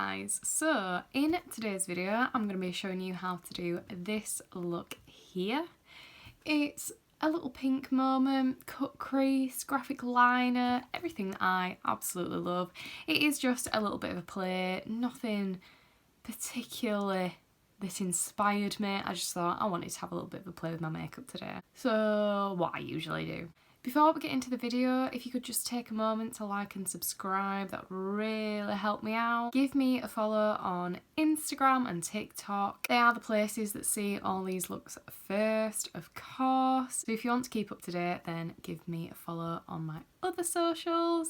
guys, so in today's video I'm going to be showing you how to do this look here. It's a little pink moment, cut crease, graphic liner, everything that I absolutely love. It is just a little bit of a play, nothing particularly that inspired me. I just thought I wanted to have a little bit of a play with my makeup today. So what I usually do. Before we get into the video, if you could just take a moment to like and subscribe, that would really help me out. Give me a follow on Instagram and TikTok. They are the places that see all these looks first, of course. So if you want to keep up to date, then give me a follow on my other socials.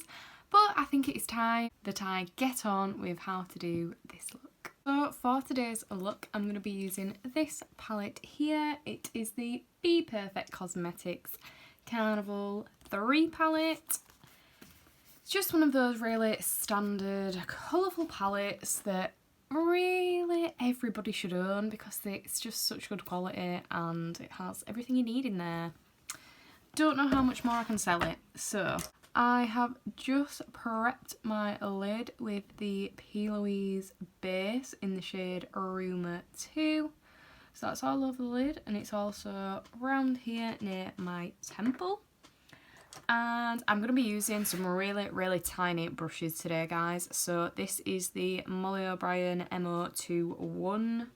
But I think it is time that I get on with how to do this look. So for today's look, I'm going to be using this palette here. It is the Be Perfect Cosmetics Carnival 3 palette. It's just one of those really standard colourful palettes that really everybody should own because it's just such good quality and it has everything you need in there. Don't know how much more I can sell it, so I have just prepped my lid with the P. Louise base in the shade Rumour 2. So that's all over the lid, and it's also around here near my temple. And I'm going to be using some really tiny brushes today, guys. So this is the Molly O'Brien MO21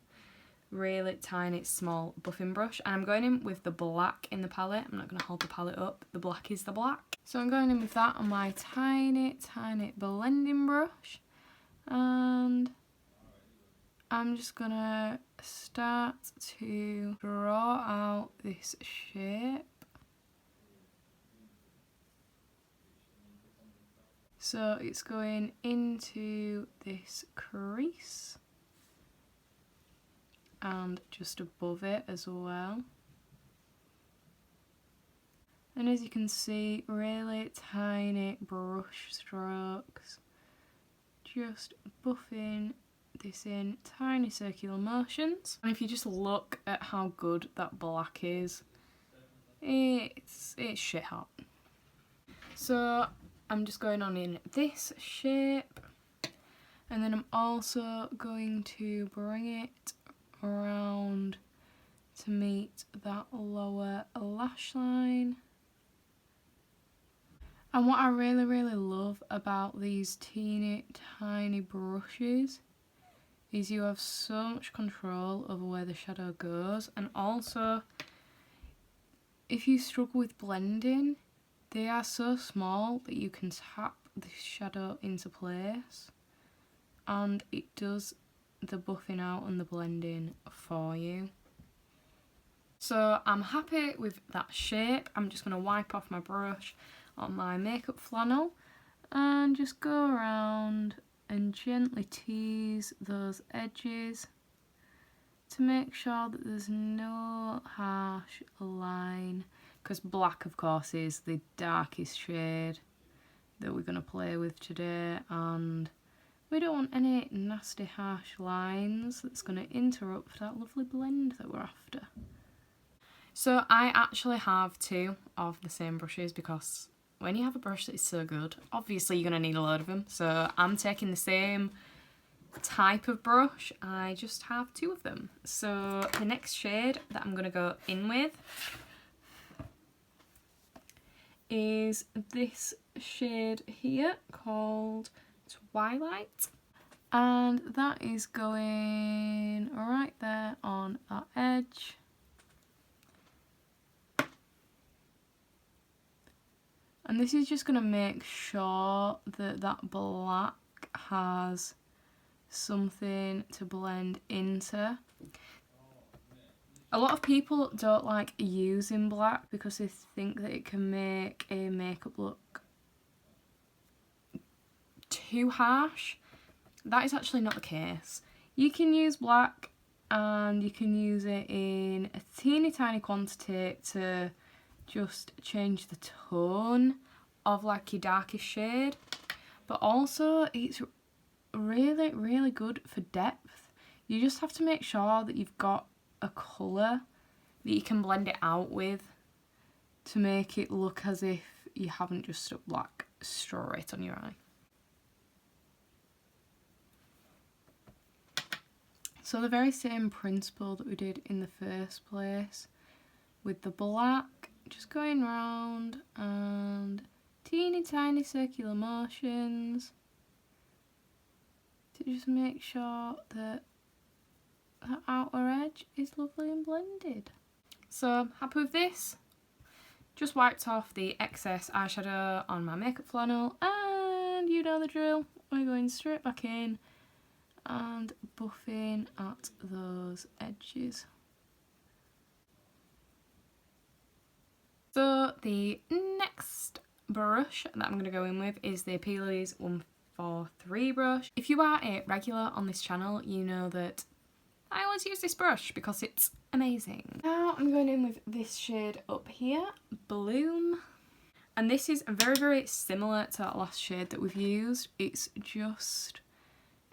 really tiny small buffing brush, and I'm going in with the black in the palette. I'm not going to hold the palette up, the black is the black. So I'm going in with that on my tiny blending brush, and I'm just gonna start to draw out this shape. So it's going into this crease and just above it as well. And as you can see, really tiny brush strokes, just buffing this in tiny circular motions. And if you just look at how good that black is, it's shit hot. So I'm just going on in this shape, and then I'm also going to bring it around to meet that lower lash line. And what I really love about these teeny tiny brushes is you have so much control over where the shadow goes, and also if you struggle with blending, they are so small that you can tap the shadow into place and it does the buffing out and the blending for you. So I'm happy with that shape. I'm just going to wipe off my brush on my makeup flannel and just go around and gently tease those edges to make sure that there's no harsh line, because black of course is the darkest shade that we're going to play with today, and we don't want any nasty harsh lines that's going to interrupt that lovely blend that we're after. So I actually have two of the same brushes because when you have a brush that is so good, obviously you're going to need a load of them. So I'm taking the same type of brush, I just have two of them. So the next shade that I'm going to go in with is this shade here called Twilight, and that is going right there on that edge. And this is just going to make sure that that black has something to blend into. A lot of people don't like using black because they think that it can make a makeup look too harsh. That is actually not the case. You can use black and you can use it in a teeny tiny quantity to just change the tone of like your darkest shade, but also it's really good for depth. You just have to make sure that you've got a colour that you can blend it out with to make it look as if you haven't just stuck black straight on your eye. So the very same principle that we did in the first place with the black, just going round and teeny tiny circular motions to just make sure that the outer edge is lovely and blended. So happy with this. Just wiped off the excess eyeshadow on my makeup flannel, and you know the drill. We're going straight back in and buffing at those edges. So the next brush that I'm going to go in with is the Appealies 143 brush. If you are a regular on this channel, you know that I always use this brush because it's amazing. Now I'm going in with this shade up here, Bloom. And this is very, very similar to that last shade that we've used. It's just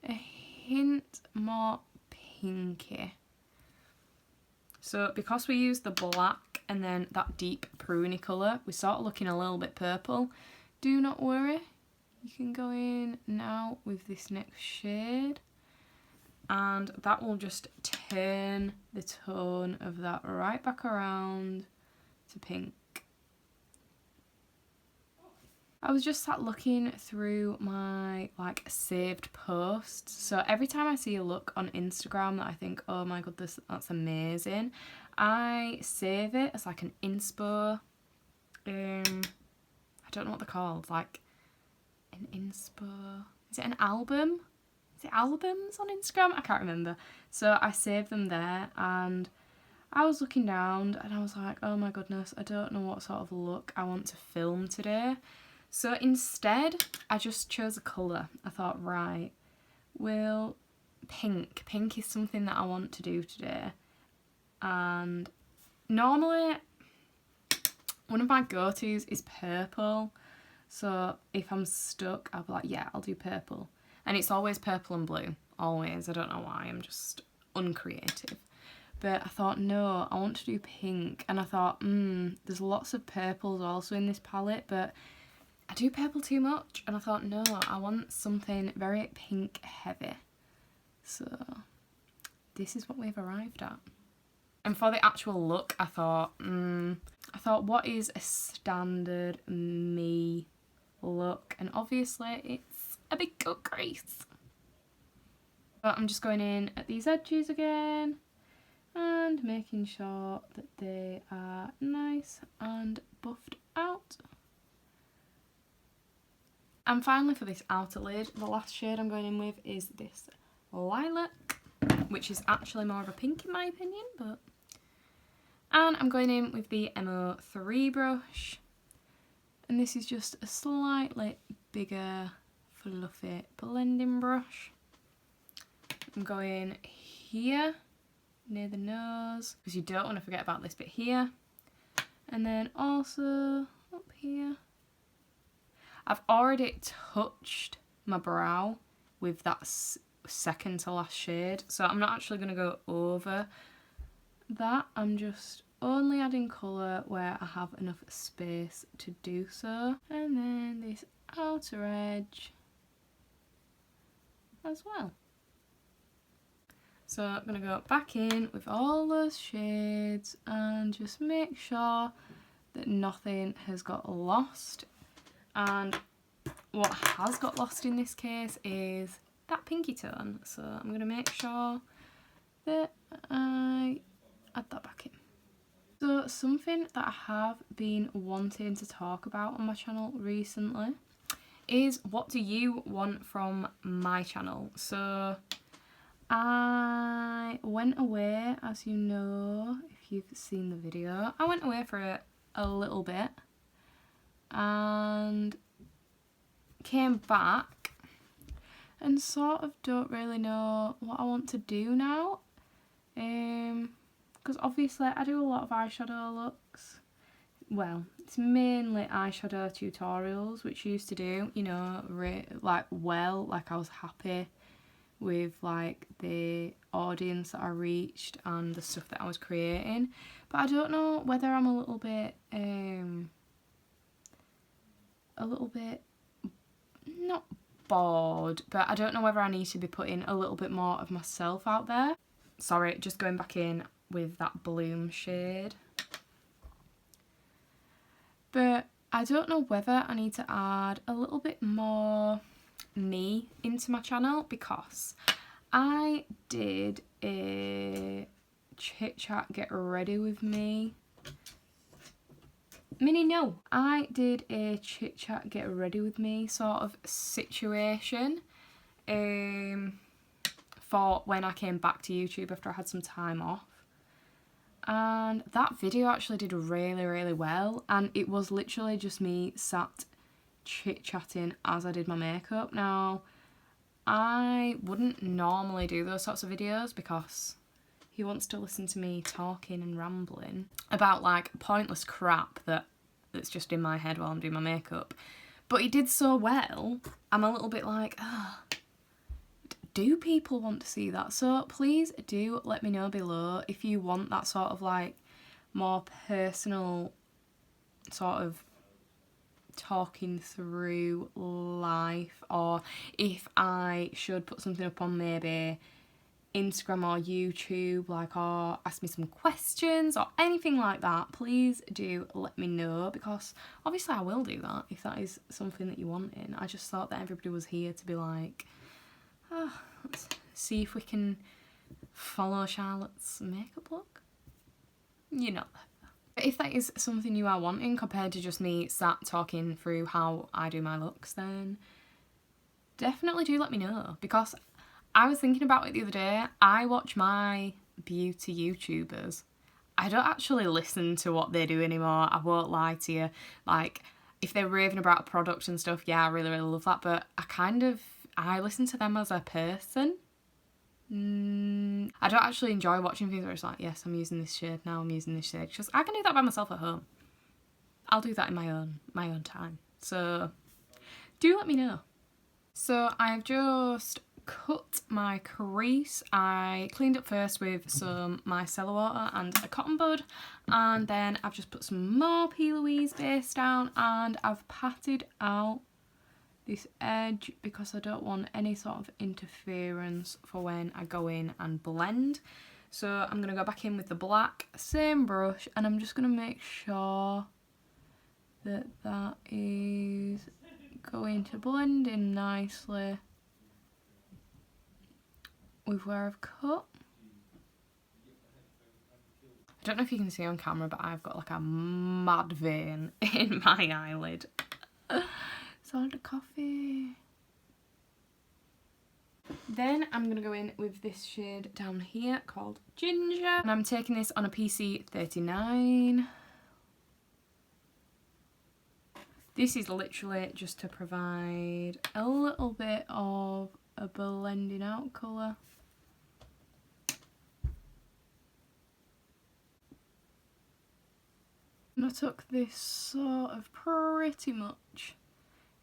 a hint more pinky. So because we used the black and then that deep pruny colour, we're sort of looking a little bit purple. Do not worry. You can go in now with this next shade, and that will just turn the tone of that right back around to pink. I was just sat looking through my like saved posts, so every time I see a look on Instagram that I think, oh my god, that's amazing, I save it as like an inspo, I don't know what they're called, like an inspo, is it an album? Is it albums on Instagram? I can't remember. So I saved them there, and I was looking down and I was like, oh my goodness, I don't know what sort of look I want to film today. So instead, I just chose a colour. I thought, right, well, pink. Pink is something that I want to do today. And normally, one of my go-tos is purple. So if I'm stuck, I'll be like, yeah, I'll do purple. And it's always purple and blue. Always. I don't know why. I'm just uncreative. But I thought, no, I want to do pink. And I thought, there's lots of purples also in this palette, but I do purple too much, and I thought, no, I want something very pink heavy. So this is what we've arrived at. And for the actual look, I thought, what is a standard me look? And obviously it's a big cut crease. But I'm just going in at these edges again and making sure that they are nice and buffed out. And finally, for this outer lid, the last shade I'm going in with is this Lilac, which is actually more of a pink in my opinion, but... And I'm going in with the MO3 brush, and this is just a slightly bigger, fluffy blending brush. I'm going here, near the nose, because you don't want to forget about this bit here, and then also up here. I've already touched my brow with that second to last shade, so I'm not actually going to go over that. I'm just only adding colour where I have enough space to do so. And then this outer edge as well. So I'm going to go back in with all those shades and just make sure that nothing has got lost. And what has got lost in this case is that pinky tone. So I'm going to make sure that I add that back in. So something that I have been wanting to talk about on my channel recently is, what do you want from my channel? So I went away, as you know, if you've seen the video, I went away for a little bit and came back and sort of don't really know what I want to do now, because obviously I do a lot of eyeshadow looks. Well, it's mainly eyeshadow tutorials, which I used to do, you know, like I was happy with like the audience that I reached and the stuff that I was creating. But I don't know whether I'm a little bit not bored, but I don't know whether I need to be putting a little bit more of myself out there. Sorry, just going back in with that Bloom shade. But I don't know whether I need to add a little bit more me into my channel, because I did a chit chat get ready with me. I did a chit chat get ready with me sort of situation for when I came back to YouTube after I had some time off. And that video actually did really, really well, and it was literally just me sat chit-chatting as I did my makeup. Now, I wouldn't normally do those sorts of videos because who wants to listen to me talking and rambling about like pointless crap that's just in my head while I'm doing my makeup? But it did so well, I'm a little bit like, do people want to see that? So please do let me know below if you want that sort of like more personal sort of talking through life, or if I should put something up on maybe Instagram or YouTube, like, or ask me some questions or anything like that. Please do let me know, because obviously I will do that if that is something that you're wanting. I just thought that everybody was here to be like, let's see if we can follow Charlotte's makeup look. You know that. But if that is something you are wanting compared to just me sat talking through how I do my looks, then definitely do let me know, because I was thinking about it the other day. I watch my beauty YouTubers. I don't actually listen to what they do anymore, I won't lie to you. Like, if they're raving about a product and stuff, yeah, I really, really love that, but I listen to them as a person. I don't actually enjoy watching things where it's like, yes, I'm using this shade now, I'm using this shade, because I can do that by myself at home. I'll do that in my own time. So do let me know. So I've just cut my crease. I cleaned up first with some micellar water and a cotton bud, and then I've just put some more P. Louise base down, and I've patted out this edge because I don't want any sort of interference for when I go in and blend. So I'm going to go back in with the black, same brush, and I'm just going to make sure that that is going to blend in nicely with where I've cut. I don't know if you can see on camera, but I've got like a mad vein in my eyelid. It's all the coffee. Then I'm going to go in with this shade down here called Ginger. And I'm taking this on a PC 39. This is literally just to provide a little bit of a blending out colour. And I took this sort of pretty much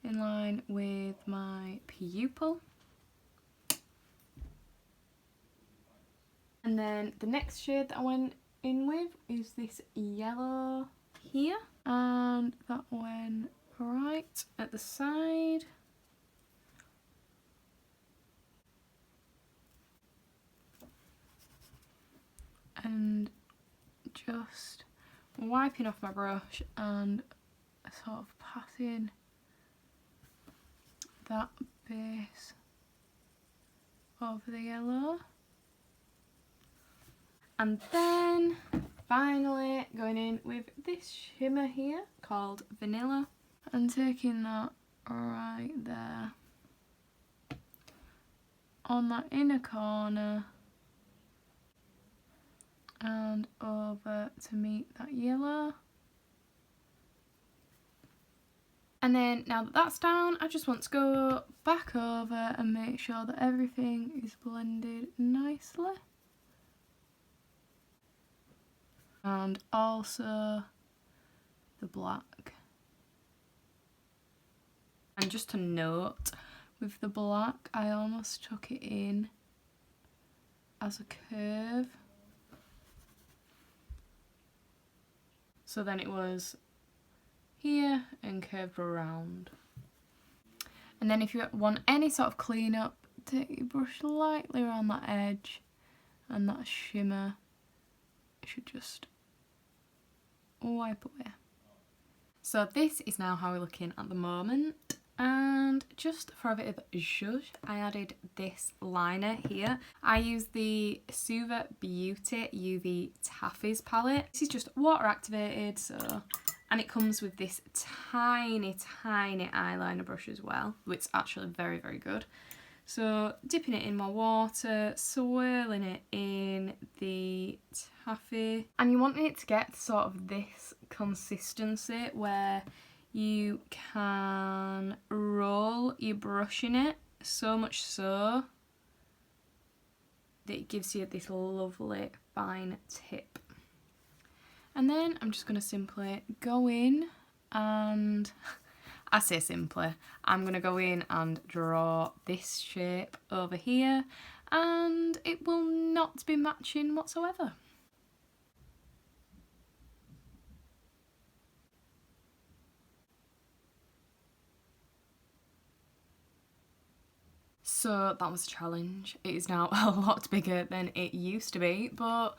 in line with my pupil. And then the next shade that I went in with is this yellow here, and that went right at the side. And just wiping off my brush and sort of patting that base over the yellow. And then finally going in with this shimmer here called Vanilla, and taking that right there on that inner corner and over to meet that yellow. And then now that that's down, I just want to go back over and make sure that everything is blended nicely. And also the black. And just to note, with the black, I almost took it in as a curve. So then it was here and curved around. And then if you want any sort of clean up, take your brush lightly around that edge, and that shimmer should just wipe away. So this is now how we're looking at the moment. And just for a bit of zhuzh, I added this liner here. I use the Suva Beauty UV Taffies palette. This is just water activated, and it comes with this tiny eyeliner brush as well, which is actually very, very good. So dipping it in my water, swirling it in the taffy, and you want it to get sort of this consistency where you can roll your brush in it, so much so that it gives you this lovely fine tip. And then I'm just going to simply go in and, I say simply, I'm going to go in and draw this shape over here, and it will not be matching whatsoever. So that was a challenge. It is now a lot bigger than it used to be, but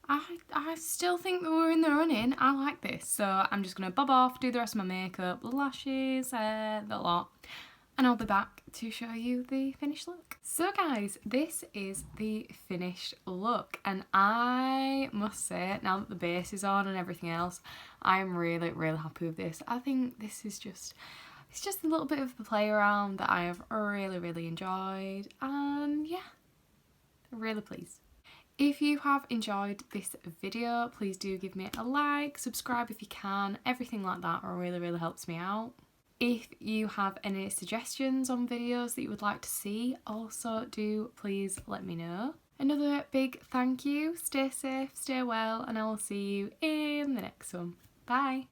I still think that we're in the running. I like this. So I'm just going to bob off, do the rest of my makeup, the lashes, the lot, and I'll be back to show you the finished look. So guys, this is the finished look, and I must say, now that the base is on and everything else, I'm really, really happy with this. I think this is just... it's just a little bit of the play around that I have really, really enjoyed, and yeah, really pleased. If you have enjoyed this video, please do give me a like, subscribe if you can, everything like that really, really helps me out. If you have any suggestions on videos that you would like to see, also do please let me know. Another big thank you, stay safe, stay well, and I will see you in the next one. Bye!